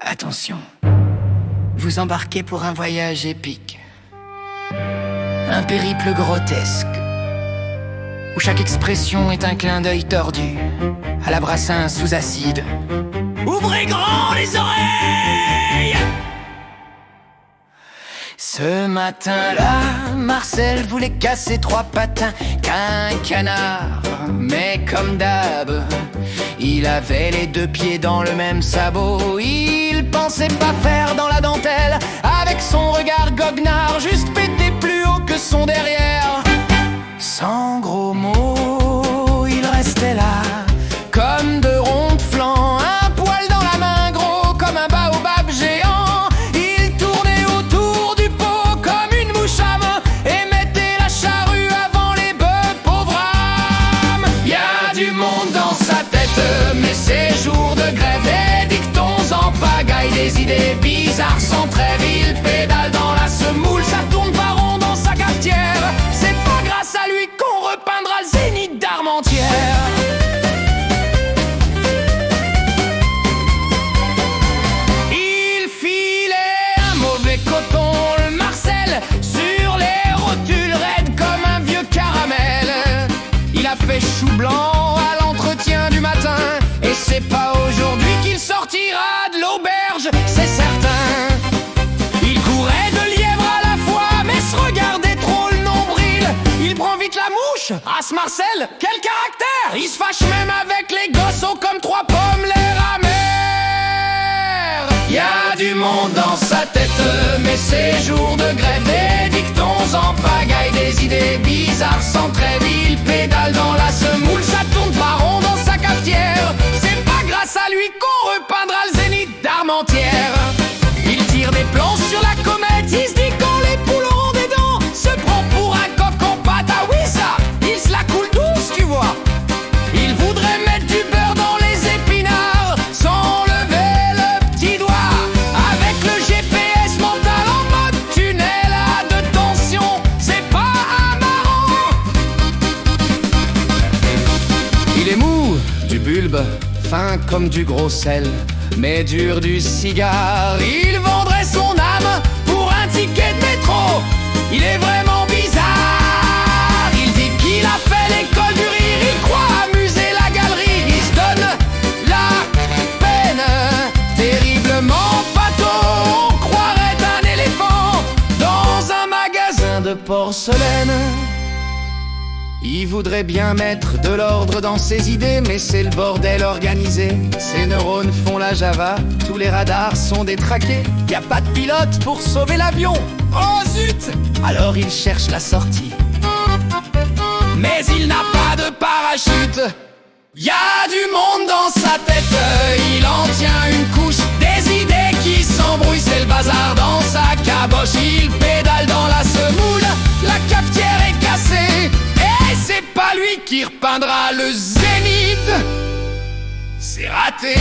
Attention, vous embarquez pour un voyage épique, un périple grotesque, où chaque expression est un clin d'œil tordu à la Brassens sous acide. Ouvrez grand les oreilles! Ce matin-là, Marcel voulait casser 3 patins qu'un canard. Mais comme d'hab, il avait les 2 pieds dans le même sabot. Il pensait pas faire dans la dentelle avec son regard goguenard, juste péter plus haut que son derrière. Sans gros mots, il restait là, comme 2 ronds de flanc, un poil dans la main gros comme un baobab géant. Il tournait autour du pot comme une mouche à main et mettait la charrue avant les bœufs, pauvre âme. Y a du monde dans sa tête, mais ces jours de grève, des dictons en pagaille, des idées bizarres sans trêve. Il pédale dans la semoule, ça tourne pas rond dans sa cafetière. C'est pas grâce à lui qu'on repeindra le zénith d'Armentières. Il filait un mauvais coton, le Marcel, sur les rotules raides comme un vieux caramel. Il a fait chou blanc à l'entretien du matin, et c'est pas aujourd'hui qu'il sortira de l'auberge, c'est certain. Il courait de lièvre à la fois, mais se regardait trop le nombril. Il prend vite la mouche, ah ce Marcel, quel caractère! Il se fâche même avec les gossos comme 3 pommes l'air amer. Y a du monde dans sa tête, mais ces jours de grève, des dictons en pagaille, des idées bizarres sans trêve. Il pédale dans la semoule, ça tourne pas rond dans sa cafetière. C'est pas grâce à lui qu'on repeindra le zénith d'Armentières. Il tire des plans sur la comète, il se dit quand les poules auront des dents, se prend pour un coq en pâte, ah oui ça, il se la coule douce tu vois. Il voudrait mettre du beurre dans les épinards sans lever le petit doigt, avec le GPS mental en mode tunnel à 2 tensions, c'est pas amarrant. Il est mou du bulbe, fin comme du gros sel, mais dur du cigare. Il vendrait son âme pour un ticket de métro. Il est vraiment bizarre. Il dit qu'il a fait l'école du rire, il croit amuser la galerie. Il se donne la peine, terriblement pâteau. On croirait un éléphant dans un magasin de porcelaine. Il voudrait bien mettre de l'ordre dans ses idées, mais c'est le bordel organisé. Ses neurones font la java, tous les radars sont détraqués. Y a pas de pilote pour sauver l'avion. Oh zut! Alors il cherche la sortie, mais il n'a pas de parachute. Y a du monde dans sa tête, il en tient une couche. Des idées qui s'embrouillent, c'est le bazar dans sa caboche. Il pédale dans la semoule, la cafetière est cassée, et c'est pas lui qui repeindra le zénith. C'est raté.